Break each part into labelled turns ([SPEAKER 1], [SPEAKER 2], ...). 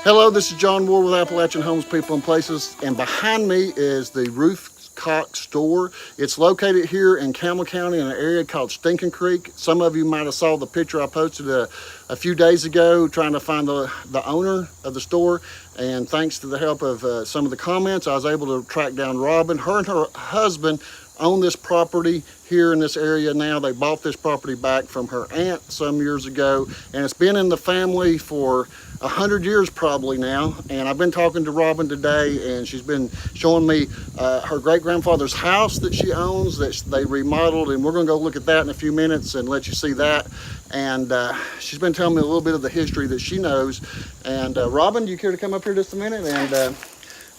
[SPEAKER 1] Hello, this is John Ward with Appalachian Homes, People, and Places, and behind me is the Ruth Cox Store. It's located here in Campbell County in an area called Stinking Creek. Some of you might have saw the picture I posted a few days ago trying to find the owner of the store, and thanks to the help of some of the comments, I was able to track down Robin. Her and her husband own this property here in this area now. They bought this property back from her aunt some years ago, and it's been in the family for 100 years probably now. And I've been talking to Robin today, and she's been showing me her great-grandfather's house that she owns that they remodeled, and we're going to go look at that in a few minutes and let you see that. And she's been telling me a little bit of the history that she knows. And Robin, do you care to come up here just a minute? And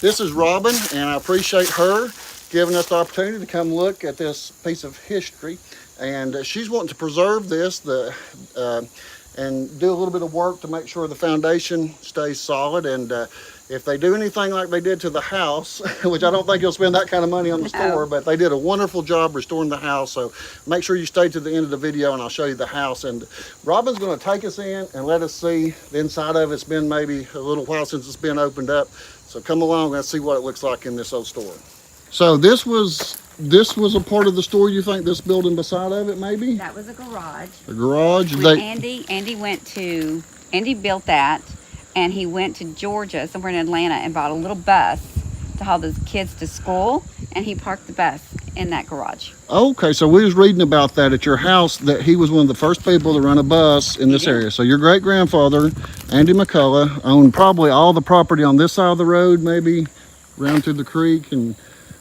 [SPEAKER 1] this is Robin, and I appreciate her giving us the opportunity to come look at this piece of history. And she's wanting to preserve this and do a little bit of work to make sure the foundation stays solid. And if they do anything like they did to the house, which I don't think you'll spend that kind of money on the store, but they did a wonderful job restoring the house. So make sure you stay to the end of the video and I'll show you the house. And Robin's going to take us in and let us see the inside of it. It's been maybe a little while since it's been opened up. So come along and see what it looks like in this old store. So this was a part of the store, you think, this building beside of it maybe?
[SPEAKER 2] That was a garage.
[SPEAKER 1] A garage?
[SPEAKER 2] Andy built that, and he went to Georgia, somewhere in Atlanta, and bought a little bus to haul those kids to school, and he parked the bus in that garage.
[SPEAKER 1] Okay, so we was reading about that at your house, that he was one of the first people to run a bus in this area. So your great-grandfather, Andy McCullough, owned probably all the property on this side of the road, maybe around through the creek, and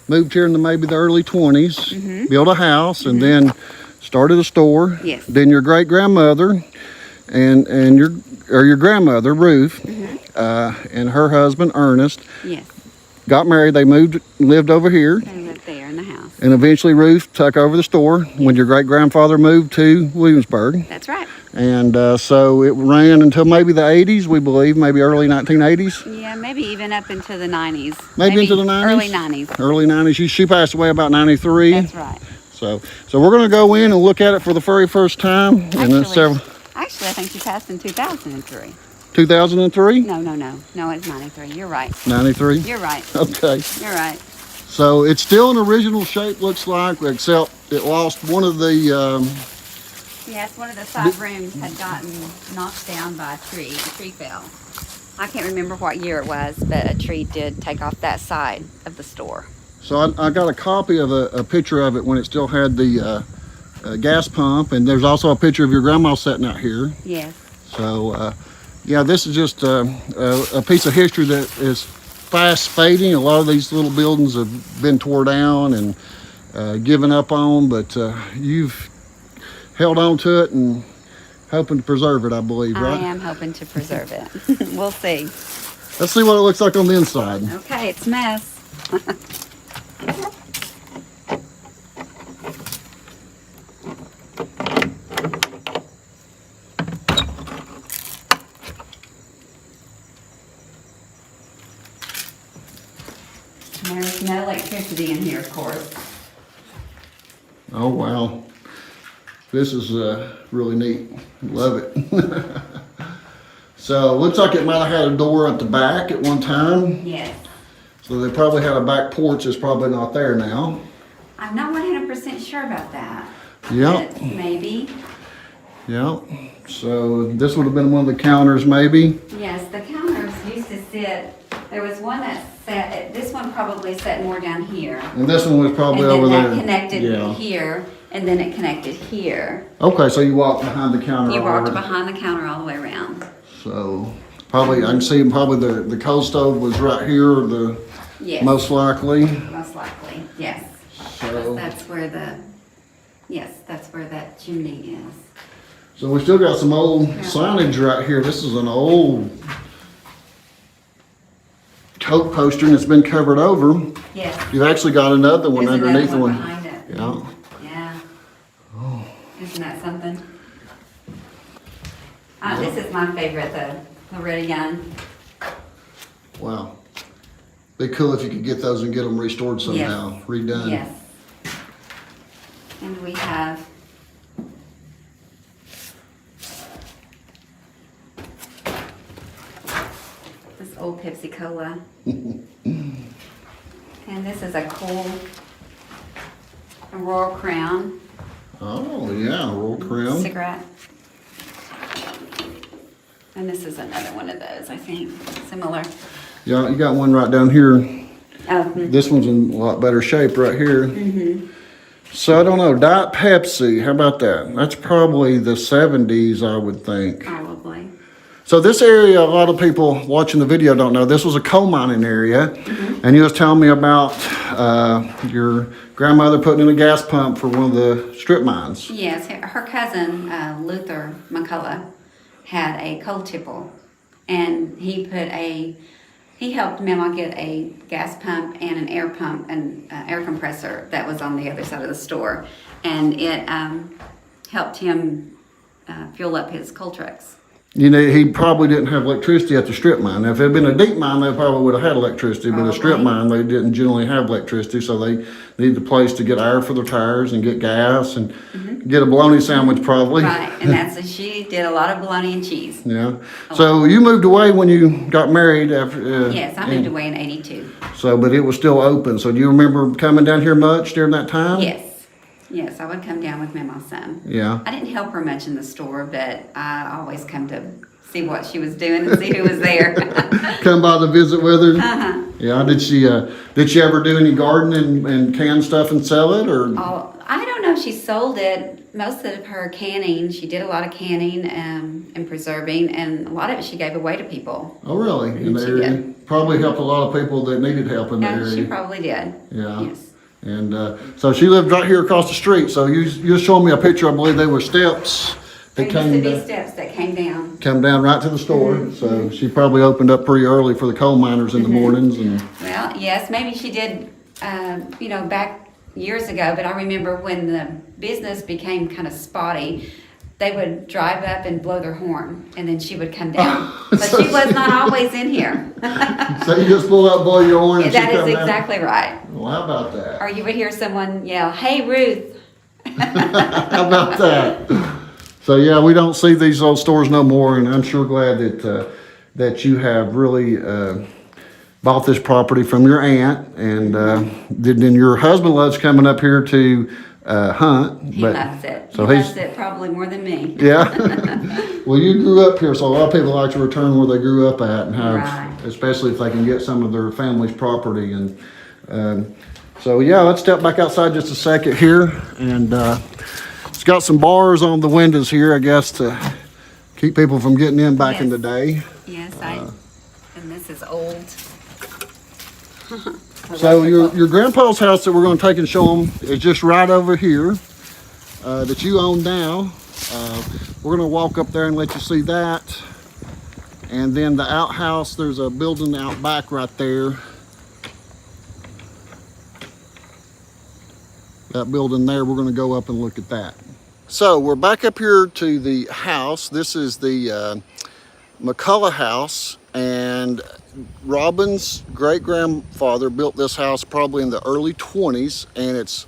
[SPEAKER 1] moved here in maybe the early 20s, built a house, and then started a store.
[SPEAKER 2] Yes.
[SPEAKER 1] Then your great-grandmother and your grandmother, Ruth, and her husband, Ernest, got married. They lived over here.
[SPEAKER 2] They lived there in the house.
[SPEAKER 1] And eventually Ruth took over the store when your great-grandfather moved to Williamsburg.
[SPEAKER 2] That's right.
[SPEAKER 1] And so it ran until maybe the 80s, we believe, maybe early 1980s.
[SPEAKER 2] Yeah, maybe even up into the 90s.
[SPEAKER 1] Maybe into the 90s?
[SPEAKER 2] Early 90s.
[SPEAKER 1] Early 90s. She passed away about 93.
[SPEAKER 2] That's right.
[SPEAKER 1] So we're going to go in and look at it for the very first time.
[SPEAKER 2] Actually, I think she passed in 2003.
[SPEAKER 1] 2003?
[SPEAKER 2] No, it's 93. You're right.
[SPEAKER 1] 93?
[SPEAKER 2] You're right.
[SPEAKER 1] Okay.
[SPEAKER 2] You're right.
[SPEAKER 1] So it's still in original shape, looks like, except it lost one of the...
[SPEAKER 2] Yes, one of the side rooms had gotten knocked down by a tree. The tree fell. I can't remember what year it was, but a tree did take off that side of the store.
[SPEAKER 1] So I got a copy of a picture of it when it still had the gas pump, and there's also a picture of your grandma sitting out here.
[SPEAKER 2] Yes.
[SPEAKER 1] So, yeah, this is just a piece of history that is fast fading. A lot of these little buildings have been tore down and given up on, but you've held on to it and hoping to preserve it, I believe, right?
[SPEAKER 2] I am hoping to preserve it. We'll see.
[SPEAKER 1] Let's see what it looks like on the inside.
[SPEAKER 2] Okay, it's a mess. There's no electricity in here, of course.
[SPEAKER 1] Oh, wow. This is really neat. Love it. So it looks like it might have had a door at the back at one time.
[SPEAKER 2] Yes.
[SPEAKER 1] So they probably had a back porch that's probably not there now.
[SPEAKER 2] I'm not 100% sure about that.
[SPEAKER 1] Yep.
[SPEAKER 2] But maybe.
[SPEAKER 1] Yep. So this would have been one of the counters maybe.
[SPEAKER 2] Yes, the counters used to sit, there was one that sat, this one probably sat more down here.
[SPEAKER 1] And this one was probably over there.
[SPEAKER 2] And then that connected here, and then it connected here.
[SPEAKER 1] Okay, so you walked behind the counter.
[SPEAKER 2] You walked behind the counter all the way around.
[SPEAKER 1] So probably, I can see probably the coal stove was right here,
[SPEAKER 2] yes.
[SPEAKER 1] Most likely.
[SPEAKER 2] Most likely, yes.
[SPEAKER 1] So
[SPEAKER 2] that's where that's where that chimney is.
[SPEAKER 1] So we still got some old signage right here. This is an old Coke poster and it's been covered over.
[SPEAKER 2] Yes.
[SPEAKER 1] You've actually got another one
[SPEAKER 2] There's
[SPEAKER 1] underneath
[SPEAKER 2] another
[SPEAKER 1] one.
[SPEAKER 2] Behind it.
[SPEAKER 1] Yeah.
[SPEAKER 2] Yeah.
[SPEAKER 1] Oh.
[SPEAKER 2] Isn't that something? This is my favorite, the Loretta gun.
[SPEAKER 1] Wow. Be cool if you could get those and get them restored somehow, redone.
[SPEAKER 2] Yes. And we have the old Pepsi Cola. And this is a cool Royal Crown
[SPEAKER 1] Oh, yeah, Royal Crown.
[SPEAKER 2] cigarette. And this is another one of those, I think, similar.
[SPEAKER 1] Yeah, you got one right down here.
[SPEAKER 2] Oh,
[SPEAKER 1] This one's in a lot better shape right here. So I don't know, Diet Pepsi, how about that? That's probably the 70s, I would think.
[SPEAKER 2] probably.
[SPEAKER 1] So this area, a lot of people watching the video don't know, this was a coal mining area. And you was telling me about your grandmother putting in a gas pump for one of the strip mines.
[SPEAKER 2] Yes, her cousin, Luther McCullough, had a coal tipple. And he helped Mama get a gas pump and an air pump and air compressor that was on the other side of the store. And it helped him fuel up his coal trucks.
[SPEAKER 1] You know, he probably didn't have electricity at the strip mine. Now, if it had been a deep mine, they probably would have had electricity, but a strip mine, they didn't generally have electricity, so they needed a place to get air for their tires and get gas and get a bologna sandwich probably.
[SPEAKER 2] Right, and she did a lot of bologna and cheese.
[SPEAKER 1] Yeah. So you moved away when you got married after?
[SPEAKER 2] Yes, I moved away in 82.
[SPEAKER 1] So, but it was still open. So do you remember coming down here much during that time?
[SPEAKER 2] Yes, I would come down with Mama some.
[SPEAKER 1] Yeah.
[SPEAKER 2] I didn't help her much in the store, but I always come to see what she was doing and see who was there.
[SPEAKER 1] Come by to visit with her?
[SPEAKER 2] Uh-huh.
[SPEAKER 1] Yeah. Did she ever do any gardening and can stuff and sell it, or?
[SPEAKER 2] Oh, I don't know if she sold it. Most of her canning, she did a lot of canning and preserving, and a lot of it she gave away to people.
[SPEAKER 1] Oh, really? In the
[SPEAKER 2] She
[SPEAKER 1] area?
[SPEAKER 2] did.
[SPEAKER 1] Probably helped a lot of people that needed help in the area.
[SPEAKER 2] She probably did.
[SPEAKER 1] Yeah.
[SPEAKER 2] Yes.
[SPEAKER 1] And so she lived right here across the street. So you was showing me a picture. I believe they were steps that
[SPEAKER 2] There used to be
[SPEAKER 1] came
[SPEAKER 2] steps that came down.
[SPEAKER 1] down right to the store. So she probably opened up pretty early for the coal miners in the mornings. And
[SPEAKER 2] Well, yes, maybe she did, back years ago, but I remember when the business became kind of spotty, they would drive up and blow their horn, and then she would come down. But
[SPEAKER 1] So
[SPEAKER 2] she was not always in here.
[SPEAKER 1] so you just pull up, blow your horn, and
[SPEAKER 2] That
[SPEAKER 1] she
[SPEAKER 2] is
[SPEAKER 1] come down?
[SPEAKER 2] exactly right.
[SPEAKER 1] Well, how about that?
[SPEAKER 2] Or you would hear someone yell, "Hey, Ruth."
[SPEAKER 1] How about that? So yeah, we don't see these old stores no more, and I'm sure glad that you have really bought this property from your aunt, and then your husband loves coming up here to hunt.
[SPEAKER 2] He loves it.
[SPEAKER 1] So
[SPEAKER 2] he
[SPEAKER 1] he's-
[SPEAKER 2] loves it probably more than me.
[SPEAKER 1] Yeah. Well, you grew up here, so a lot of people like to return where they grew up at, and have,
[SPEAKER 2] Right.
[SPEAKER 1] especially if they can get some of their family's property. And so yeah, let's step back outside just a second here, and it's got some bars on the windows here, I guess, to keep people from getting in back in the
[SPEAKER 2] Yes.
[SPEAKER 1] day.
[SPEAKER 2] Yes, and this is old.
[SPEAKER 1] So your grandpa's house that we're going to take and show them is just right over here that you own now. We're going to walk up there and let you see that. And then the outhouse, there's a building out back right there. That building there, we're going to go up and look at that. So we're back up here to the house. This is the McCullough House, and Robin's great-grandfather built this house probably in the early 20s, and it's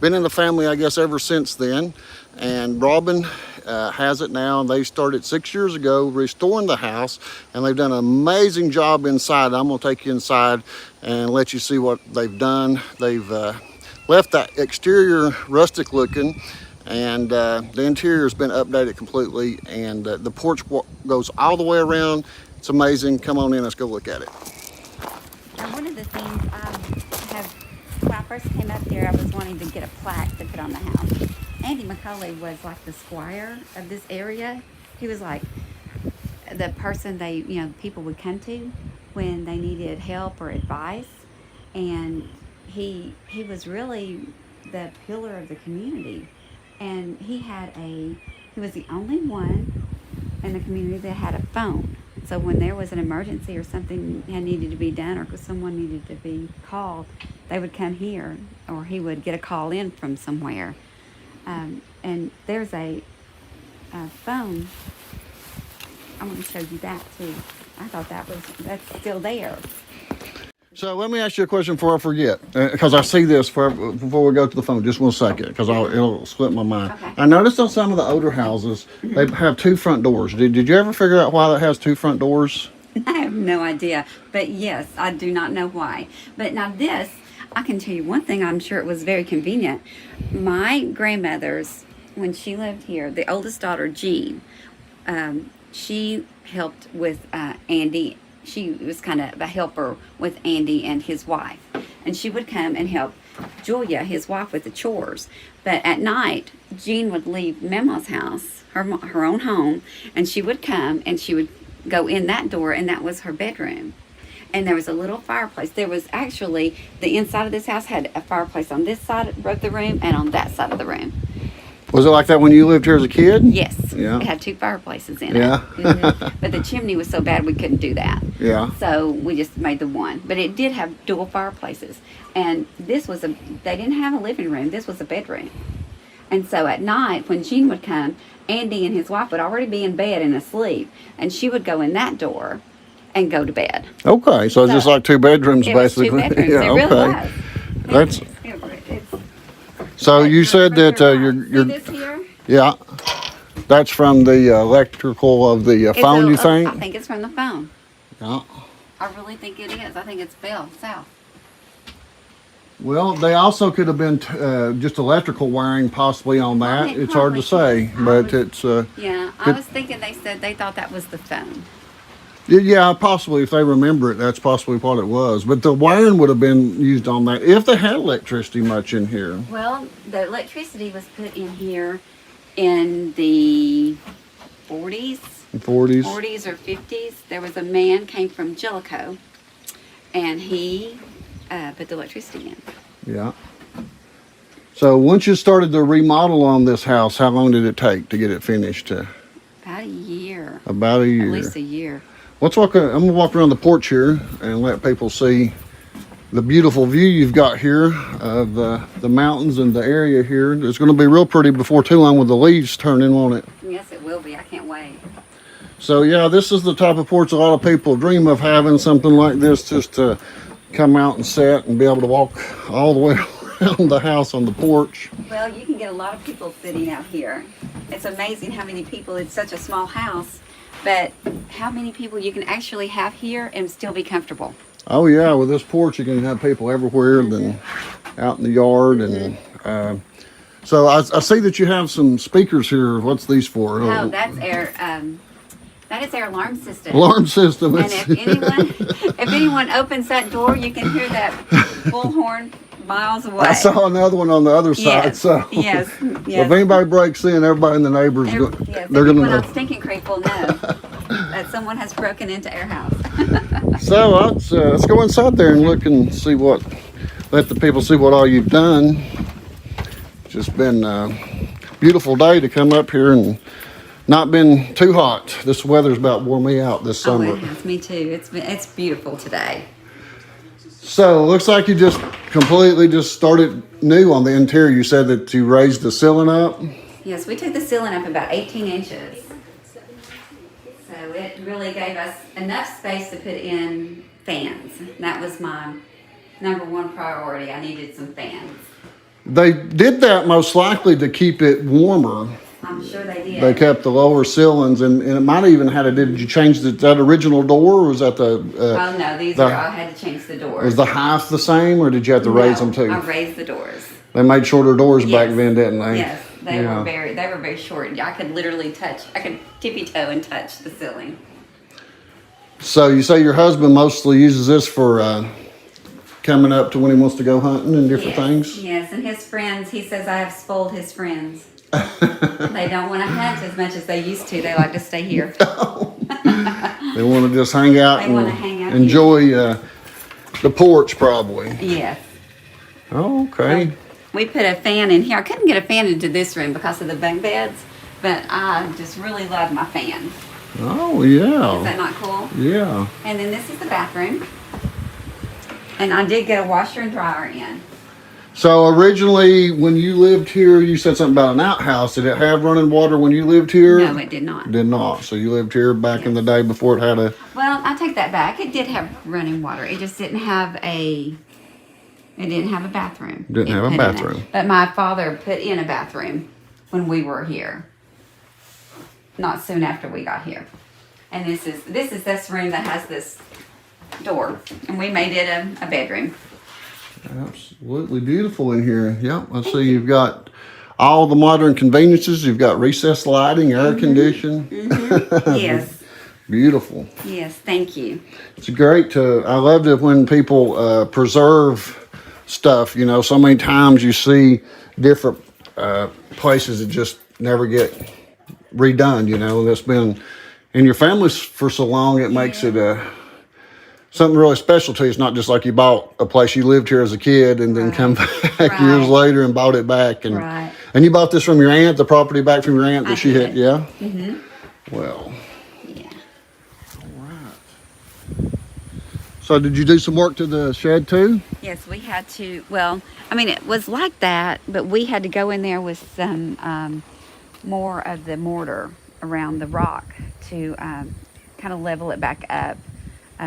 [SPEAKER 1] been in the family, I guess, ever since then. And Robin has it now, and they started 6 years ago restoring the house, and they've done an amazing job inside. I'm going to take you inside and let you see what they've done. They've left that exterior rustic looking, and the interior has been updated completely, and the porch goes all the way around. It's amazing. Come on in, let's go look at it.
[SPEAKER 2] Now, one of the things when I first came up here, I was wanting to get a plaque to put on the house. Andy McCullough was like the squire of this area. He was like the person people would come to when they needed help or advice, and he was really the pillar of the community. And he was the only one in the community that had a phone. So when there was an emergency or something that needed to be done, or someone needed to be called, they would come here, or he would get a call in from somewhere. And there's a phone. I want to show you that too. I thought that's still there.
[SPEAKER 1] So let me ask you a question before I forget, because I see this before we go to the phone. Just 1 second, because it'll slip my mind.
[SPEAKER 2] Okay.
[SPEAKER 1] I noticed on some of the older houses, they have 2 front doors. Did you ever figure out why that has 2 front doors?
[SPEAKER 2] I have no idea. But yes, I do not know why. But now this, I can tell you one thing, I'm sure it was very convenient. My grandmother's, when she lived here, the oldest daughter, Jean, she helped with Andy. She was kind of a helper with Andy and his wife. And she would come and help Julia, his wife, with the chores. But at night, Jean would leave Mama's house, her own home, and she would come and she would go in that door, and that was her bedroom. And there was a little fireplace. There was actually, the inside of this house had a fireplace on this side of the room and on that side of the room.
[SPEAKER 1] Was it like that when you lived here as a kid?
[SPEAKER 2] Yes.
[SPEAKER 1] Yeah.
[SPEAKER 2] It had two fireplaces in
[SPEAKER 1] Yeah.
[SPEAKER 2] it. Mhm. But the chimney was so bad we couldn't do that.
[SPEAKER 1] Yeah.
[SPEAKER 2] So we just made the one. But it did have dual fireplaces. And this was they didn't have a living room. This was a bedroom. And so at night, when Jean would come, Andy and his wife would already be in bed and asleep. And she would go in that door and go to bed.
[SPEAKER 1] Okay, so it's just like two bedrooms,
[SPEAKER 2] It was
[SPEAKER 1] basically.
[SPEAKER 2] two bedrooms.
[SPEAKER 1] Yeah,
[SPEAKER 2] It really was.
[SPEAKER 1] That's
[SPEAKER 2] It's
[SPEAKER 1] so. You said that
[SPEAKER 2] See
[SPEAKER 1] your
[SPEAKER 2] this here?
[SPEAKER 1] yeah. That's from the electrical of the phone. You think?
[SPEAKER 2] I think it's from the phone.
[SPEAKER 1] Yeah.
[SPEAKER 2] I really think it is. I think it's south.
[SPEAKER 1] Well, they also could have been just electrical wiring possibly on that.
[SPEAKER 2] it
[SPEAKER 1] It's hard to
[SPEAKER 2] probably
[SPEAKER 1] say,
[SPEAKER 2] could.
[SPEAKER 1] but it's
[SPEAKER 2] Yeah, I was thinking they said they thought that was the phone.
[SPEAKER 1] yeah, possibly if they remember it, that's possibly what it was. But the wiring would have been used on that if they had electricity much in here.
[SPEAKER 2] Well, the electricity was put in here in the 40s.
[SPEAKER 1] 40s.
[SPEAKER 2] 40s or 50s. There was a man came from Jellicoe, and he put the electricity in.
[SPEAKER 1] Yeah. So once you started the remodel on this house, how long did it take to get it finished?
[SPEAKER 2] About a year.
[SPEAKER 1] About a year.
[SPEAKER 2] At least a year.
[SPEAKER 1] Let's walk. I'm gonna walk around the porch here and let people see the beautiful view you've got here of the mountains and the area here. It's going to be real pretty before too long with the leaves turning, won't it?
[SPEAKER 2] Yes, it will be. I can't wait.
[SPEAKER 1] So yeah, this is the type of porch a lot of people dream of having, something like this, just to come out and sit and be able to walk all the way around the house on the porch.
[SPEAKER 2] Well, you can get a lot of people sitting out here. It's amazing how many people, it's such a small house, but how many people you can actually have here and still be comfortable.
[SPEAKER 1] Oh yeah, with this porch you can have people everywhere, then out in the yard, and so I see that you have some speakers here. What's these for?
[SPEAKER 2] Oh, that's that is our alarm system.
[SPEAKER 1] Alarm system.
[SPEAKER 2] And if anyone opens that door, you can hear that bullhorn miles away.
[SPEAKER 1] I saw another one on the other side.
[SPEAKER 2] Yes,
[SPEAKER 1] So
[SPEAKER 2] yes.
[SPEAKER 1] if anybody breaks in, everybody in the neighbors,
[SPEAKER 2] Yes,
[SPEAKER 1] they're
[SPEAKER 2] everyone
[SPEAKER 1] gonna
[SPEAKER 2] on
[SPEAKER 1] know.
[SPEAKER 2] Stinking Creek will know that someone has broken into our house.
[SPEAKER 1] So let's go inside there and look and see what. Let the people see what all you've done. It's just been a beautiful day to come up here and not been too hot. This weather's about wore me out this
[SPEAKER 2] Oh,
[SPEAKER 1] summer.
[SPEAKER 2] it has me too. It's beautiful today.
[SPEAKER 1] So it looks like you just completely just started new on the interior. You said that you raised the ceiling up.
[SPEAKER 2] Yes, we took the ceiling up about 18 inches. So it really gave us enough space to put in fans. That was my number one priority. I needed some fans.
[SPEAKER 1] They did that most likely to keep it warmer.
[SPEAKER 2] I'm sure they did.
[SPEAKER 1] They kept the lower ceilings, and it might have even had a. Did you change that original door, or was that the?
[SPEAKER 2] Oh no, I had to change the doors.
[SPEAKER 1] Was the height the same, or did you have to raise them too?
[SPEAKER 2] I raised the doors.
[SPEAKER 1] They made shorter doors back
[SPEAKER 2] Yes.
[SPEAKER 1] then, didn't they?
[SPEAKER 2] Yes, they
[SPEAKER 1] Yeah.
[SPEAKER 2] were very short. I could literally I could tippy toe and touch the ceiling.
[SPEAKER 1] So you say your husband mostly uses this for coming up to when he wants to go hunting and different things?
[SPEAKER 2] Yes, and his friends, he says I have spoiled his friends. They don't want to hunt as much as they used to. They like to stay here.
[SPEAKER 1] They want to just hang out
[SPEAKER 2] They wanna hang out
[SPEAKER 1] enjoy the porch, probably.
[SPEAKER 2] Yes.
[SPEAKER 1] Oh, okay.
[SPEAKER 2] We put a fan in here. I couldn't get a fan into this room because of the bunk beds, but I just really love my fan.
[SPEAKER 1] Oh,
[SPEAKER 2] Is
[SPEAKER 1] yeah.
[SPEAKER 2] that not cool?
[SPEAKER 1] Yeah.
[SPEAKER 2] And then this is the bathroom. And I did get a washer and dryer in.
[SPEAKER 1] So originally, when you lived here, you said something about an outhouse. Did it have running water when you lived here?
[SPEAKER 2] No, it did not.
[SPEAKER 1] Did not. So you lived here back in the day before it had a.
[SPEAKER 2] Well, I take that back. It did have running water. It just didn't have a. It didn't have a bathroom.
[SPEAKER 1] Didn't have a
[SPEAKER 2] It put in it.
[SPEAKER 1] bathroom.
[SPEAKER 2] But my father put in a bathroom when we were here. Not soon after we got here. And this is this room that has this door, and we made it a bedroom.
[SPEAKER 1] Absolutely beautiful in here. Yep, I see you've got all the modern conveniences. You've got recessed lighting, air conditioning.
[SPEAKER 2] Yes.
[SPEAKER 1] Beautiful.
[SPEAKER 2] Yes, thank you.
[SPEAKER 1] It's great I love it when people preserve stuff. You know, so many times you see different places that just never get redone, you know. That's been in your family for so long, it makes it something really special to you. It's not just like you bought a place you lived here as a kid and then come back years later and bought it back. And and you bought this from your aunt, the property back from your aunt that she had, yeah? Well.
[SPEAKER 2] Yeah.
[SPEAKER 1] All right. So did you do some work to the shed too?
[SPEAKER 2] Yes, we had to. Well, I mean, it was like that, but we had to go in there with some more of the mortar around the rock to kind of level it back up.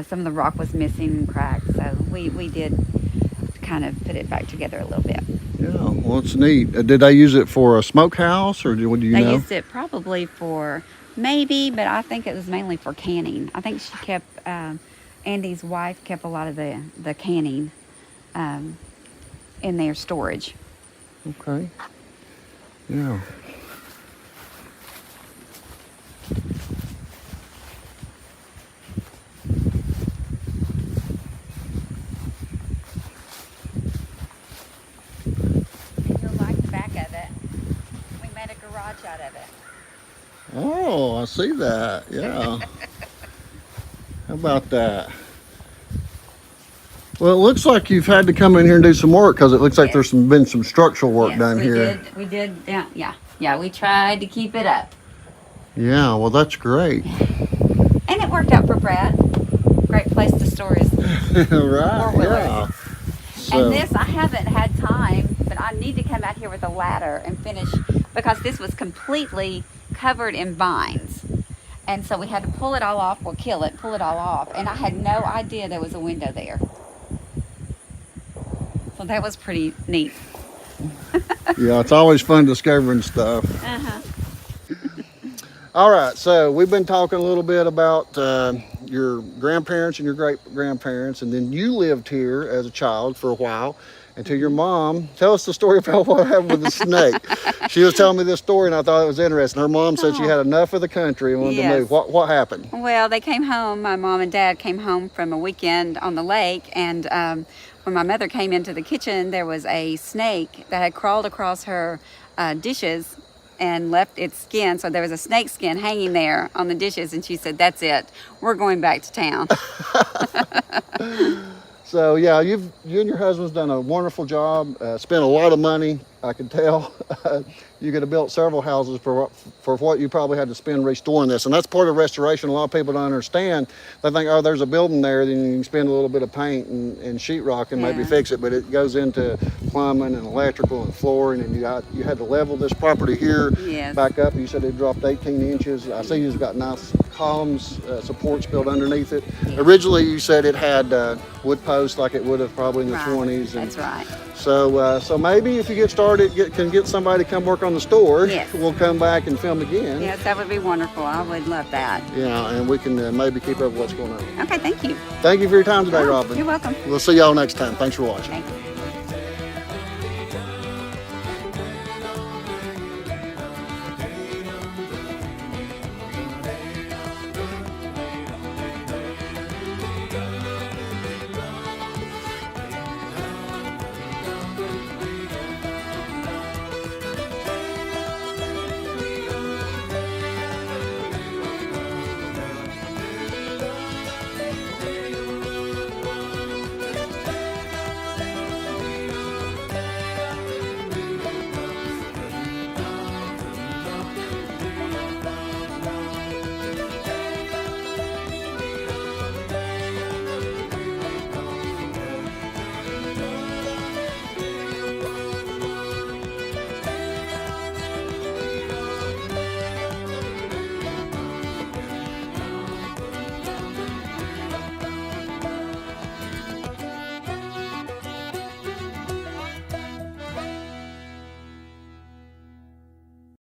[SPEAKER 2] Some of the rock was missing and cracked, so we did kind of put it back together a little bit.
[SPEAKER 1] Yeah, well, it's neat. Did they use it for a smokehouse, or do you know?
[SPEAKER 2] They used it probably for maybe, but I think it was mainly for canning. I think she kept, Andy's wife kept a lot of the canning in their storage.
[SPEAKER 1] Okay. Yeah.
[SPEAKER 2] You'll like the back of it. We made a garage out of it.
[SPEAKER 1] Oh, I see that. Yeah. How about that? Well, it looks like you've had to come in here and do some work because it looks like there's been some structural work done here.
[SPEAKER 2] We did. Yeah. We tried to keep it up.
[SPEAKER 1] Yeah. Well, that's great.
[SPEAKER 2] And it worked out for Brad. Great place to store his
[SPEAKER 1] Right. Yeah. So,
[SPEAKER 2] and this, I haven't had time, but I need to come out here with a ladder and finish because this was completely covered in vines. And so we had to pull it all off, or kill it, pull it all off. And I had no idea there was a window there. So that was pretty neat.
[SPEAKER 1] yeah, it's always fun discovering stuff. All right, so we've been talking a little bit about your grandparents and your great-grandparents, and then you lived here as a child for a while until your mom. Tell us the story about what happened with the snake. She was telling me this story, and I thought it was interesting. Her mom said she had enough of the country and wanted to move. What happened?
[SPEAKER 2] Well, they came home. My mom and dad came home from a weekend on the lake, and when my mother came into the kitchen, there was a snake that had crawled across her dishes and left its skin. So there was a snake skin hanging there on the dishes, and she said, "That's it. We're going back to town."
[SPEAKER 1] So yeah, you and your husband's done a wonderful job. Spent a lot of money, I can tell. You could have built several houses for what you probably had to spend restoring this, and that's part of restoration. A lot of people don't understand. They think, oh, there's a building there, then you can spend a little bit of paint and sheetrock and maybe fix it, but it goes into plumbing and electrical and flooring, and you had to level this property here back up. You said it dropped 18 inches. I see you've got nice columns, supports built underneath it. Originally, you said it had wood posts like it would have probably in the 20s.
[SPEAKER 2] That's right.
[SPEAKER 1] So maybe if you get started, can get somebody to come work on the store. We'll come back and film again.
[SPEAKER 2] Yes, that would be wonderful. I would love that.
[SPEAKER 1] Yeah, and we can maybe keep up with what's going on.
[SPEAKER 2] Okay, thank you.
[SPEAKER 1] Thank you for your time today, Robin.
[SPEAKER 2] You're welcome.
[SPEAKER 1] We'll see y'all next time. Thanks for watching.
[SPEAKER 2] Thank you.